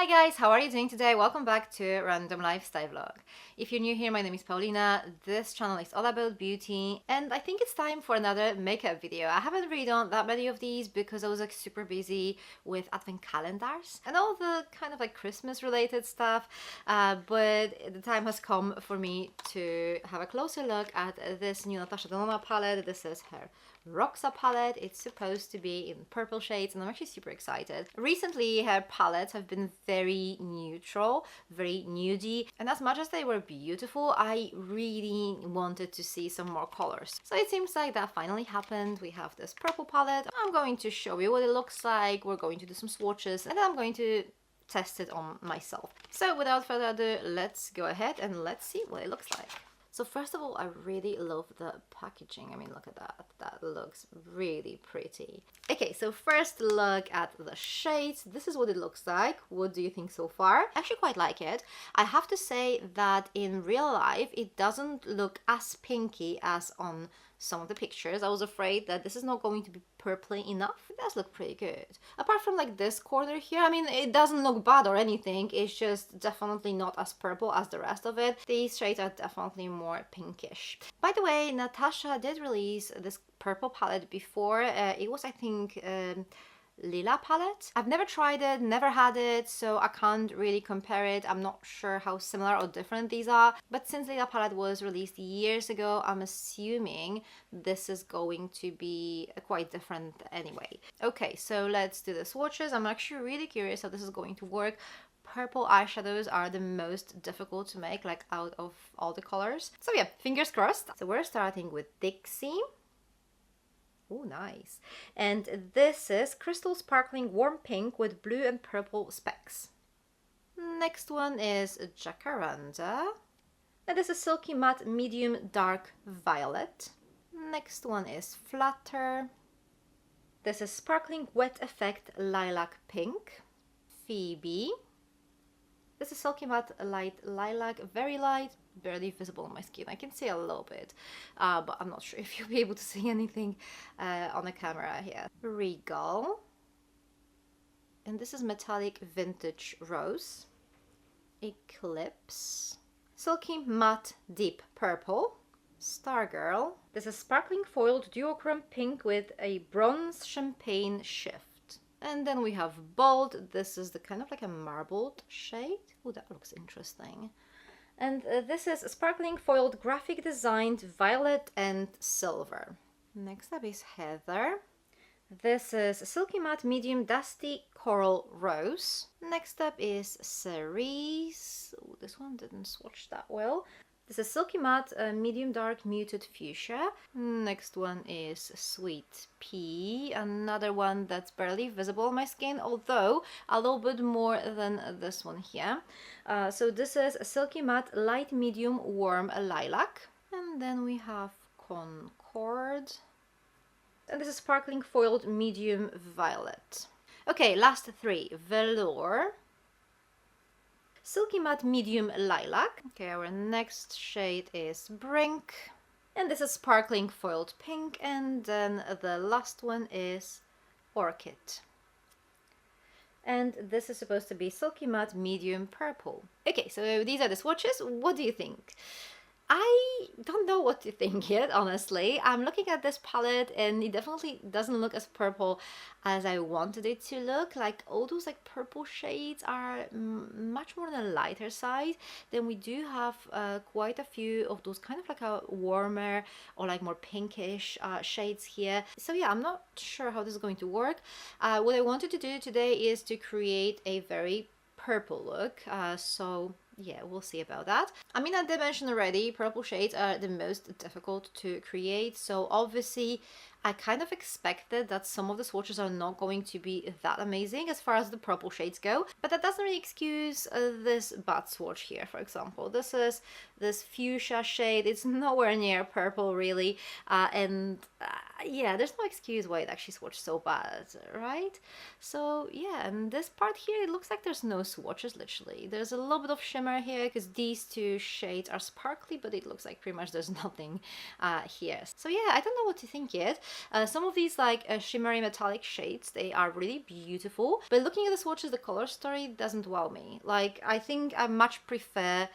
Hi guys, how are you doing today? Welcome back to Random Lifestyle Vlog. If you're new here, my name is Paulina. This channel is all about beauty and I think it's time for another makeup video. I haven't really done that many of these because I was like super busy with advent calendars and all the kind of like Christmas related stuff, but the time has come for me to have a closer look at this new NATASHA DENONA palette. This is her Roxa palette. It's supposed to be in purple shades and I'm actually super excited. Recently her palettes have been very neutral, very nudie, and as much as they were beautiful, I really wanted to see some more colors. So it seems like that finally happened. We have this purple palette. I'm going to show you what it looks like. We're going to do some swatches and then I'm going to test it on myself. So without further ado, let's go ahead and let's see what it looks like. So first of all, I really love the packaging. I mean, look at that. That looks really pretty. Okay, so first look at the shades. This is what it looks like. What do you think so far? I actually quite like it. I have to say that in real life, it doesn't look as pinky as on some of the pictures. I was afraid that this is not going to be purpley enough. It does look pretty good. Apart from like this corner here, I mean, it doesn't look bad or anything. It's just definitely not as purple as the rest of it. These shades are definitely more pinkish. By the way, NATASHA did release this purple palette before. It was, I think, Lila palette. I've never tried it, never had it, so I can't really compare it. I'm not sure how similar or different these are, but since Lila palette was released years ago, I'm assuming this is going to be quite different anyway. Okay, so let's do the swatches. I'm actually really curious how this is going to work. Purple eyeshadows are the most difficult to make, like out of all the colors. So yeah, fingers crossed. So we're starting with Dixie. Oh, nice. And this is Crystal Sparkling Warm Pink with blue and purple specks. Next one is Jacaranda. And this is Silky Matte Medium Dark Violet. Next one is Flutter. This is Sparkling Wet Effect Lilac Pink. Phoebe. This is Silky Matte Light Lilac, very light, barely visible on my skin. I can see a little bit, but I'm not sure if you'll be able to see anything on the camera here. Regal. And this is Metallic Vintage Rose. Eclipse. Silky Matte Deep Purple. Stargirl. This is Sparkling Foiled Duochrome Pink with a Bronze Champagne Shift. And then we have Bold. This is the kind of like a marbled shade. Oh, that looks interesting. And this is Sparkling Foiled Graphic Designed Violet and Silver. Next up is Heather. This is Silky Matte Medium Dusty Coral Rose. Next up is Cerise. Oh, this one didn't swatch that well. This is Silky Matte Medium Dark Muted Fuchsia. Next one is Sweet Pea, another one that's barely visible on my skin, although a little bit more than this one here. So this is Silky Matte Light Medium Warm Lilac. And then we have Concord. And this is Sparkling Foiled Medium Violet. Okay, last three. Velour. Silky Matte Medium Lilac. Okay, our next shade is Brink. And this is Sparkling Foiled Pink. And then the last one is Orchid. And this is supposed to be Silky Matte Medium Purple. Okay, so these are the swatches. What do you think? I don't know what to think yet, honestly. I'm looking at this palette and it definitely doesn't look as purple as I wanted it to look. Like all those like purple shades are much more on the lighter side. Then we do have quite a few of those kind of like a warmer or like more pinkish shades here. So yeah, I'm not sure how this is going to work. What I wanted to do today is to create a very purple look. So yeah, we'll see about that. I mean, I did mention already, purple shades are the most difficult to create. So obviously, I kind of expected that some of the swatches are not going to be that amazing as far as the purple shades go. But that doesn't really excuse this bad swatch here, for example. This is this fuchsia shade. It's nowhere near purple, really. yeah, there's no excuse why it actually swatched so bad, right? So yeah, and this part here, it looks like there's no swatches literally. There's a little bit of shimmer here because these two shades are sparkly, but it looks like pretty much there's nothing here. So yeah, I don't know what to think yet. Some of these like shimmery metallic shades, they are really beautiful, but looking at the swatches, the color story doesn't wow me. Like, I think I much prefer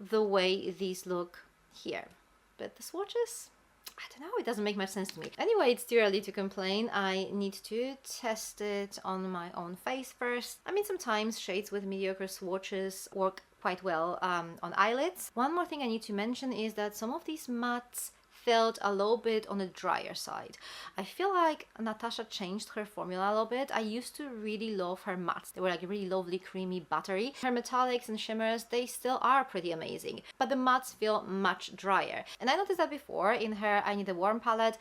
the way these look here, but the swatches, I don't know, it doesn't make much sense to me. Anyway, it's too early to complain. I need to test it on my own face first. I mean, sometimes shades with mediocre swatches work quite well on eyelids. One more thing I need to mention is that some of these mattes felt a little bit on the drier side. I feel like Natasha changed her formula a little bit. I used to really love her mattes. They were like really lovely, creamy, buttery. Her metallics and shimmers, they still are pretty amazing, but the mattes feel much drier. And I noticed that before in her I Need a Warm palette,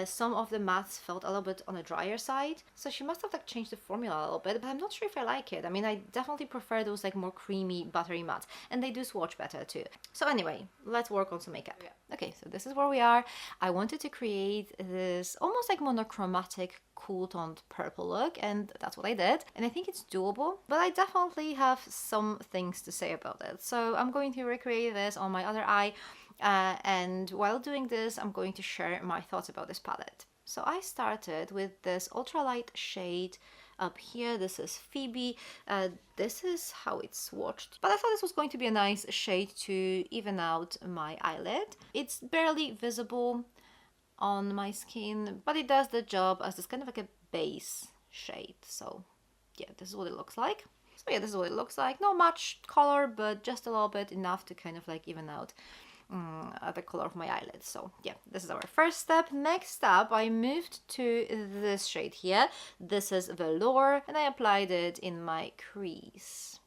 some of the mattes felt a little bit on the drier side. So she must have like changed the formula a little bit, but I'm not sure if I like it. I mean, I definitely prefer those like more creamy, buttery mattes, and they do swatch better too. So anyway, let's work on some makeup. Okay, so this is where we are. I wanted to create this almost like monochromatic cool toned purple look, and that's what I did, and I think it's doable, but I definitely have some things to say about it. So I'm going to recreate this on my other eye, and while doing this I'm going to share my thoughts about this palette. So I started with this ultralight shade up here. This is Phoebe. This is how it's swatched, but I thought this was going to be a nice shade to even out my eyelid. It's barely visible on my skin, but it does the job as this kind of like a base shade. So yeah, this is what it looks like. So yeah, this is what it looks like. Not much color, but just a little bit, enough to kind of like even out the color of my eyelids. So yeah, this is our first step. Next up, I moved to this shade here. This is Velour, and I applied it in my crease.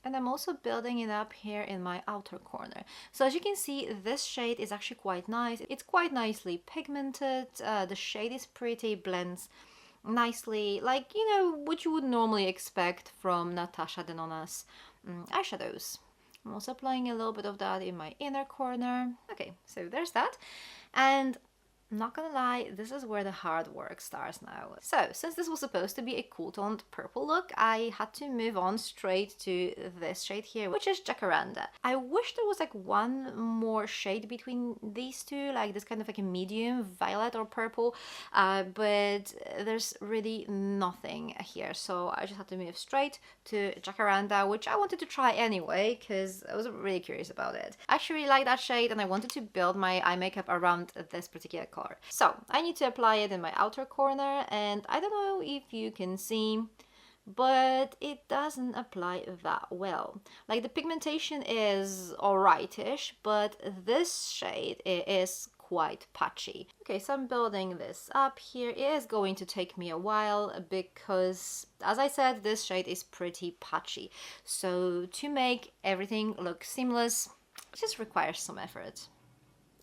And I'm also building it up here in my outer corner. So as you can see, this shade is actually quite nice. It's quite nicely pigmented. The shade is pretty, blends nicely, like, you know, what you would normally expect from NATASHA DENONA's eyeshadows. I'm also applying a little bit of that in my inner corner. Okay, so there's that. And I'm not gonna lie, this is where the hard work starts now. So, since this was supposed to be a cool toned purple look, I had to move on straight to this shade here, which is Jacaranda. I wish there was like one more shade between these two, like this kind of like a medium violet or purple, but there's really nothing here. So I just had to move straight to Jacaranda, which I wanted to try anyway, because I was really curious about it. I actually really like that shade, and I wanted to build my eye makeup around this particular color. So I need to apply it in my outer corner, and I don't know if you can see, but it doesn't apply that well. Like, the pigmentation is alright-ish, but this shade is quite patchy. Okay, so I'm building this up here. It is going to take me a while because, as I said, this shade is pretty patchy. So to make everything look seamless, it just requires some effort.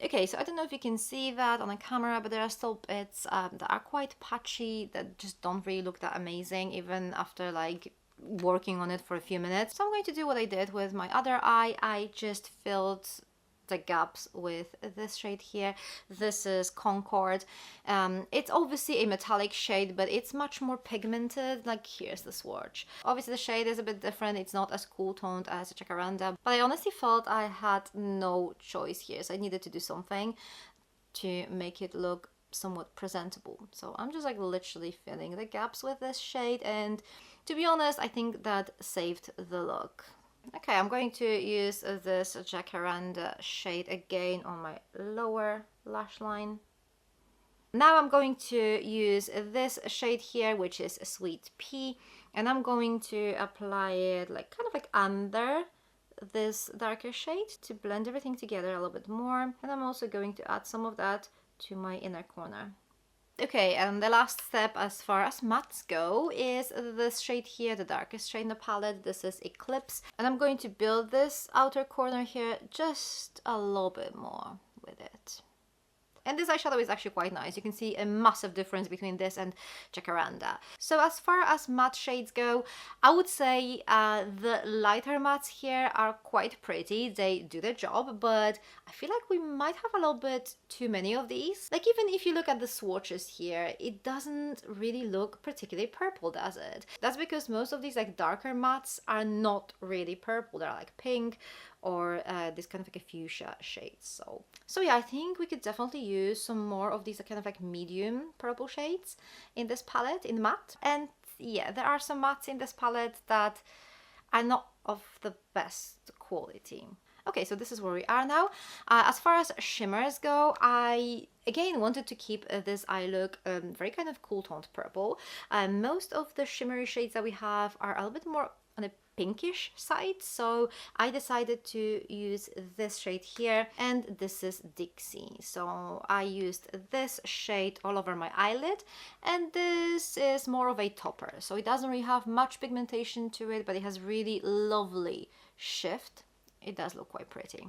Okay, so I don't know if you can see that on the camera, but there are still bits that are quite patchy, that just don't really look that amazing, even after like working on it for a few minutes. So I'm going to do what I did with my other eye. I just filled the gaps with this shade here. This is Concord. It's obviously a metallic shade, but it's much more pigmented. Like, here's the swatch. Obviously the shade is a bit different. It's not as cool toned as Jacaranda, but I honestly felt I had no choice here, so I needed to do something to make it look somewhat presentable. So I'm just like literally filling the gaps with this shade, and to be honest, I think that saved the look. Okay, I'm going to use this Jacaranda shade again on my lower lash line. Now I'm going to use this shade here, which is Sweet Pea, and I'm going to apply it like kind of like under this darker shade to blend everything together a little bit more. And I'm also going to add some of that to my inner corner. Okay, and the last step as far as mattes go is this shade here, the darkest shade in the palette. This is Eclipse, and I'm going to build this outer corner here just a little bit more with it. And this eyeshadow is actually quite nice. You can see a massive difference between this and Jacaranda. So as far as matte shades go, I would say the lighter mattes here are quite pretty. They do their job, but I feel like we might have a little bit too many of these. Like, even if you look at the swatches here, it doesn't really look particularly purple, does it? That's because most of these like darker mattes are not really purple. They're like pink or this kind of like a fuchsia shades. So yeah, I think we could definitely use some more of these kind of like medium purple shades in this palette, in matte. And yeah, there are some mattes in this palette that are not of the best quality. Okay, so this is where we are now. As far as shimmers go, I again wanted to keep this eye look very kind of cool toned purple. Most of the shimmery shades that we have are a little bit more on a pinkish side, so I decided to use this shade here, and this is Dixie. So I used this shade all over my eyelid, and this is more of a topper, so it doesn't really have much pigmentation to it, but it has really lovely shift. It does look quite pretty.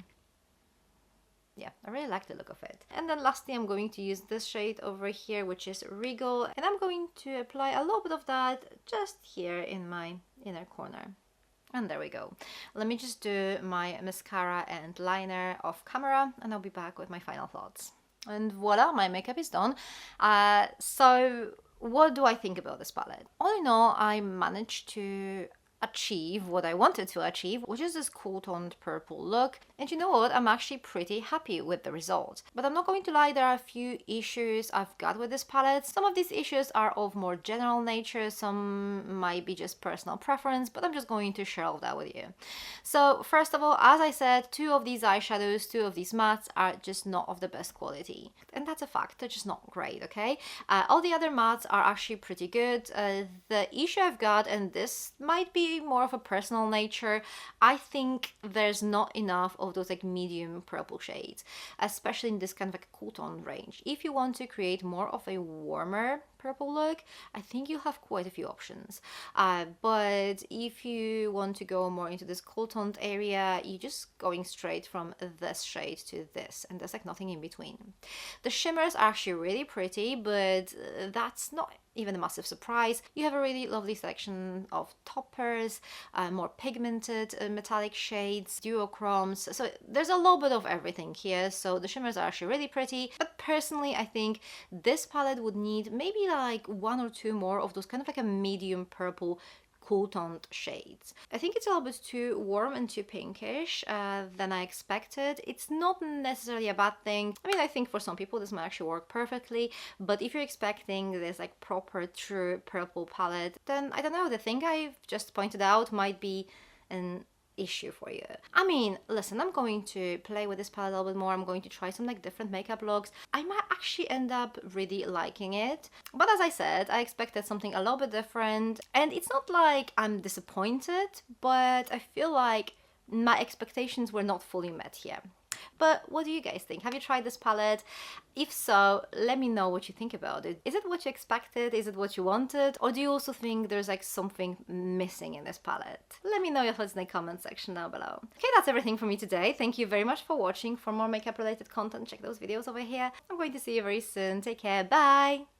Yeah, I really like the look of it. And then lastly, I'm going to use this shade over here, which is Regal, and I'm going to apply a little bit of that just here in my inner corner. And there we go. Let me just do my mascara and liner off camera, and I'll be back with my final thoughts. And voila, my makeup is done. So what do I think about this palette? All in all, I managed to achieve what I wanted to achieve, which is this cool toned purple look. And you know what? I'm actually pretty happy with the result. But I'm not going to lie, there are a few issues I've got with this palette. Some of these issues are of more general nature, some might be just personal preference, but I'm just going to share all that with you. So first of all, as I said, two of these eyeshadows, two of these mattes are just not of the best quality. And that's a fact, they're just not great, okay? All the other mattes are actually pretty good. The issue I've got, and this might be more of a personal nature, I think there's not enough of those like medium purple shades, especially in this kind of like cool tone range. If you want to create more of a warmer purple look, I think you'll have quite a few options. But if you want to go more into this cool toned area, you're just going straight from this shade to this, and there's like nothing in between. The shimmers are actually really pretty, but that's not even a massive surprise. You have a really lovely selection of toppers, more pigmented metallic shades, duochromes, so there's a little bit of everything here. So the shimmers are actually really pretty, but personally I think this palette would need maybe like one or two more of those kind of like a medium purple cool toned shades. I think it's a little bit too warm and too pinkish than I expected. It's not necessarily a bad thing. I mean, I think for some people this might actually work perfectly, but if you're expecting this like proper true purple palette, then I don't know, the thing I've just pointed out might be an issue for you. I mean, listen, I'm going to play with this palette a little bit more. I'm going to try some like different makeup looks. I might actually end up really liking it, but as I said, I expected something a little bit different, and it's not like I'm disappointed, but I feel like my expectations were not fully met here. But what do you guys think? Have you tried this palette? If so, let me know what you think about it. Is it what you expected? Is it what you wanted? Or do you also think there's like something missing in this palette? Let me know your thoughts in the comment section down below. Okay, that's everything for me today. Thank you very much for watching. For more makeup related content, check those videos over here. I'm going to see you very soon. Take care. Bye!